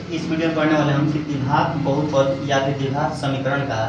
इस वीडियो में पढ़ने वाले हम कि द्विघात बहुपद या फिर द्विघात समीकरण का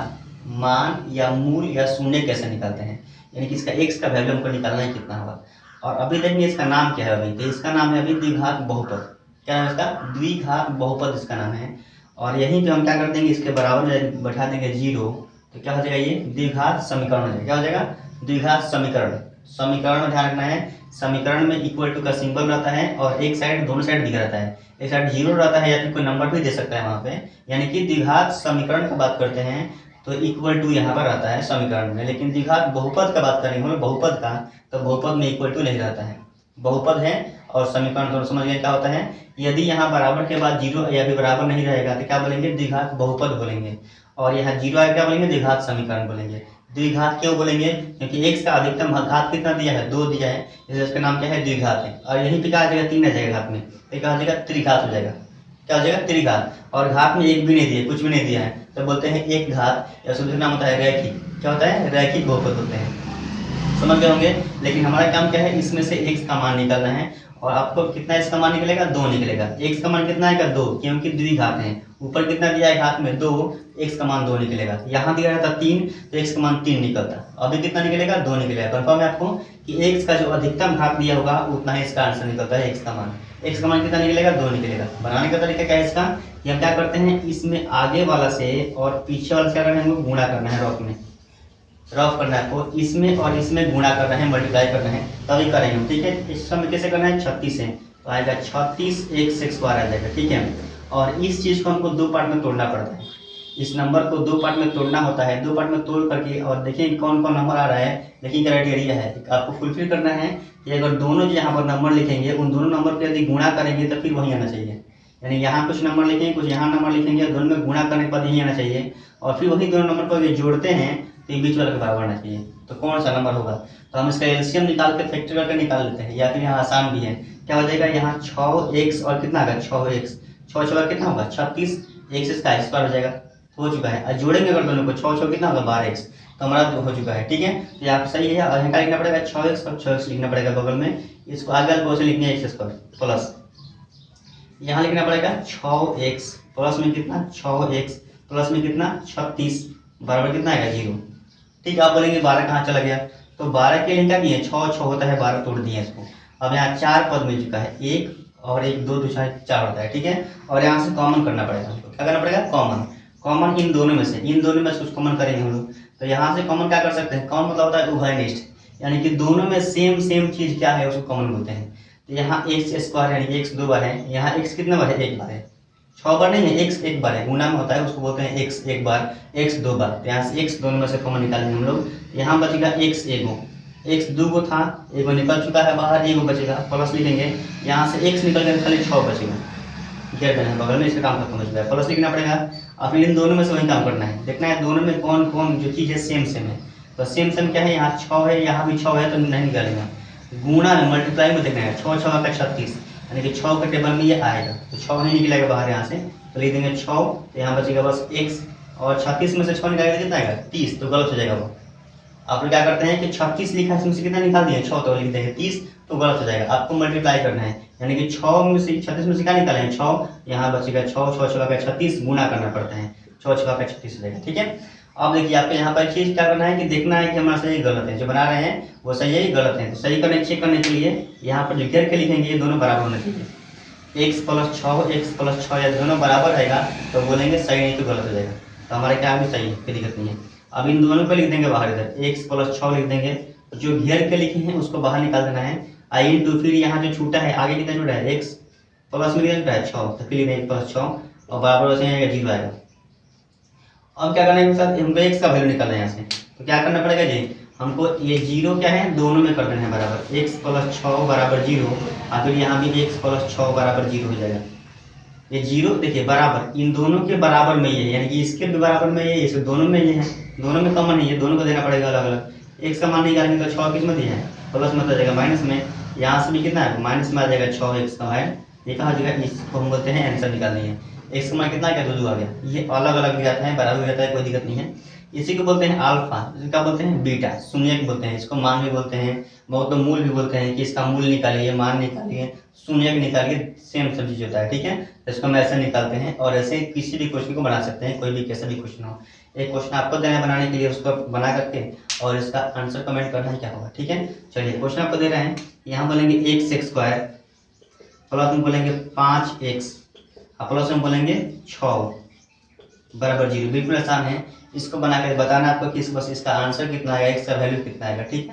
मान या मूल या शून्य कैसे निकालते हैं, यानी कि इसका x का वैल्यू हमको निकालना है कितना होगा। और अभी देखेंगे इसका नाम क्या है। अभी तो इसका नाम है अभी द्विघात बहुपद। क्या है इसका? द्विघात बहुपद इसका नाम है। और यहीं पे हम क्या कर देंगे, इसके बराबर बैठा देंगे 0, तो क्या हो जाएगा, ये द्विघात समीकरण हो जाएगा। क्या हो जाएगा? द्विघात समीकरण। समीकरण में ध्यान रखना है, समीकरण में इक्वल टू का सिंबल रहता है और एक साइड दोनों साइड दिख रहता है, एक साइड 0 रहता है या फिर कोई नंबर भी दे सकता है वहाँ पे। यानी कि द्विघात समीकरण की बात करते हैं तो इक्वल टू यहाँ पर रहता है समीकरण में, लेकिन द्विघात बहुपद का बात करेंगे बहुपद का, तो बहुपद में इक्वल टू नहीं रहता है। बहुपद है और समीकरण थोड़ा समझ गए क्या होता है। यदि यहाँ बराबर के बाद 0 या फिर बराबर नहीं रहेगा तो क्या बोलेंगे? द्विघात बहुपद बोलेंगे। और यहाँ 0 आया क्या बोलेंगे? द्विघात समीकरण बोलेंगे। द्विघात क्यों बोलेंगे? क्योंकि x का अधिकतम घात कितना दिया है? 2 दिया है, इसलिए इसका नाम क्या है? द्विघात है। और यहीं पे क्या आ जाएगा? 3 आ जाएगा घात में, तो क्या हो जाएगा? त्रिघात हो जाएगा। क्या हो जाएगा? त्रिघात। और घात में एक भी नहीं दिया, कुछ भी नहीं दिया है, तो बोलते हैं एक घात, या दूसरा नाम होता है रैखिक। क्या होता है? रैखिक बहुपद होते हैं। समझ गए होंगे। लेकिन हमारा काम क्या है? इसमें से x का मान निकालना है। और आपको कितना इसका मान निकलेगा? 2 निकलेगा। x का मान कितना आएगा? 2, क्योंकि द्विघात है। ऊपर कितना दिया है घात में? 2, x का मान 2 निकलेगा। यहाँ दिया रहता 3, तो x का मान 3 निकलता। अभी कितना निकलेगा? 2 निकलेगा। कंफर्म है आपको कि x का जो अधिकतम घात दिया होगा उतना ही इसका आंसर निकलता है। x का मान कितना निकलेगा? 2 निकलेगा। बनाने का तरीका क्या है इसका? कि हम क्या करते हैं, इसमें आगे वाला से और पीछे वाला से क्या करना है, हमको गुणा करना है। रफ करना है आपको, इसमें और इसमें गुणा करना है, मल्टीप्लाई करना है, तभी करेंगे हम। ठीक है, इस समय कैसे करना है? 36 से, तो आएगा 36 1 से स्क्वायर आ जाएगा। ठीक है, और इस चीज़ को हमको 2 पार्ट में तोड़ना पड़ता है। इस नंबर को 2 पार्ट में तोड़ना होता है। 2 पार्ट में तोड़ करके और देखिए कौन कौन नंबर आ रहा है। देखिए क्राइटेरिया है, आपको फुलफिल करना है कि अगर दोनों जो यहाँ पर नंबर लिखेंगे उन दोनों नंबर को यदि गुणा करेंगे तो फिर वही आना चाहिए। यानी यहाँ कुछ नंबर लिखेंगे, कुछ यहाँ नंबर लिखेंगे, दोनों में गुणा करने के बाद यही आना चाहिए। और फिर वही दोनों नंबर को यदि जोड़ते हैं तो ये बीच वाले के बराबर आना चाहिए। तो कौन सा नंबर होगा? तो हम इसका एलसीएम निकाल के फैक्टर करके निकाल लेते हैं, या फिर यहाँ आसान भी है। क्या हो जाएगा? यहाँ 6x और कितना आएगा? 6x, 6 6 कितना होगा? 36, x इसका स्क्वायर हो जाएगा। हो चुका है। और जोड़ेंगे अगर दोनों को, 6 6 कितना होगा? 12x, तो हमारा हो चुका है। ठीक है, तो यहाँ सही है। और यहाँ का लिखना पड़ेगा 6x और 6x लिखना पड़ेगा बगल में। इसको आगे वाले पोर्शन लिखना है x स्क्वायर प्लस, यहाँ लिखना पड़ेगा 6x प्लस में कितना? 6x प्लस में कितना? 36 बराबर कितना आएगा? 0। ठीक है, आप बोलेंगे 12 कहाँ चला गया? तो 12 के लिए क्या किए? 6 6 होता है, 12 तोड़ दिए इसको। अब यहाँ 4 पद मिल चुका है, 1 और 1 2 2 4 होता है। ठीक है, और यहाँ से कॉमन करना पड़ेगा हमको। क्या करना पड़ेगा? कॉमन इन दोनों में से कुछ कॉमन करेंगे हम लोग। तो यहाँ से कॉमन क्या कर सकते हैं? कॉमन मतलब होता है उभयनिष्ठ, यानी कि दोनों में सेम चीज़ क्या है उसको कॉमन बोलते हैं। तो यहाँ एक्स स्क्वायर यानी x 2 बार है, यहाँ x कितने बार है? 1 बार है। 6 बार नहीं है, x 1 बार है। गुना में होता है, उसको बोलते हैं x 1 बार, x 2 बार। तो यहाँ से x दोनों में से कॉमन निकालेंगे हम लोग। यहाँ बचेगा x 1, x 2 था, 1 निकल चुका है बाहर, 1 बचेगा, प्लस लिखेंगे। यहाँ से x निकल कर खाली 6 बचेगा। घेर देना है बगल में, इसका काम खत्म हो चुका है। प्लस लिखना पड़ेगा। अब इन दोनों में से वही काम करना है, देखना है दोनों में कौन कौन जो चीज़ है सेम है। तो सेम क्या है? यहाँ 6 है, यहाँ भी 6 है, तो नहीं निकालेगा। गुणा में, मल्टीप्लाई में देखना है। 6 6 का 36, यानी कि 6 के टेबल में ये आएगा, तो 6 नहीं निकलेगा बाहर यहाँ से, तो लिख देंगे 6। तो यहाँ बचेगा बस x, और 36 में से 6 निकालेगा कितना आएगा? 30, तो गलत हो जाएगा वो। आप लोग क्या करते हैं कि 36 लिखा है, इसमें से कितना निकाल दिए? 6, तो लिख देंगे 30, तो गलत हो जाएगा। आपको मल्टीप्लाई करना है, यानी कि 6 में से 36 में से क्या निकाले हैं? 6, यहाँ बचेगा 6 6 6 का 36, गुणा करना पड़ता है, 6 6 का 36 हो जाएगा। ठीक है, अब देखिए आपको यहाँ पर चीज़ क्या करना है कि देखना है कि हमारा सही गलत है, जो बना रहे हैं वो सही है गलत है। तो सही करने चेक करने के लिए यहाँ पर जो घेर के लिखेंगे ये दोनों बराबर होना चाहिए। x प्लस 6 या दोनों बराबर आएगा तो बोलेंगे सही, नहीं तो गलत हो जाएगा। तो हमारे क्या भी सही है, कोई दिक्कत नहीं है। अब इन दोनों को लिख देंगे बाहर, इधर x प्लस 6 लिख देंगे। जो घेर के लिखे हैं उसको बाहर निकाल देना है। आई टू, फिर यहाँ जो छूटा है आगे कितना छूटा है? x प्लस में कितना छूटा है? 6, तो फिर लिख देंगे प्लस 6 और बराबर से आएगा 0 आएगा। अब क्या करना है साथ, हमको x का वैल्यू निकालना है यहाँ से। तो क्या करना पड़ेगा जी, हमको ये 0 क्या है? दोनों में कर देना है बराबर। x प्लस 6 बराबर 0, और फिर यहाँ भी x प्लस 6 बराबर 0 हो जाएगा। ये 0 देखिए बराबर, इन दोनों के बराबर में ये है, यानी कि इसके भी बराबर में ये, इसके दोनों में ये है, दोनों में कॉमन है, ये दोनों को देना पड़ेगा अलग अलग। x का मान निकालेंगे तो 6 किस में दिया है? प्लस में आ जाएगा, माइनस में। यहाँ से भी कितना है? माइनस में आ जाएगा 6x का है। ये कहाँ जगह? इसको हम बोलते हैं आंसर निकालनी है। x का मान कितना आ गया? 2 आ गया। ये अलग अलग भी आता है, बराबर भी आता है, कोई दिक्कत नहीं है। इसी को बोलते हैं अल्फा, इसका बोलते हैं बीटा, शून्य बोलते हैं, इसको मान भी बोलते हैं, बहुत लोग मूल भी बोलते हैं कि इसका मूल निकालिए, मान निकालिए, शून्य निकालिए, सेम सब चीज होता है, ठीक है। तो इसको हम ऐसे निकालते हैं और ऐसे किसी भी क्वेश्चन को बना सकते हैं, कोई भी कैसा भी क्वेश्चन हो। एक क्वेश्चन आपको देना है बनाने के लिए, उसको बना करके और इसका आंसर कमेंट करना है क्या होगा, ठीक है। चलिए क्वेश्चन आपको दे रहे हैं, यहाँ बोलेंगे x² प्लस में बोलेंगे 5x प्लस में बोलेंगे 6 बराबर 0। बिल्कुल आसान है, इसको बना कर बताना आपको कि बस इसका आंसर कितना आएगा, x का वैल्यू कितना आएगा, ठीक है।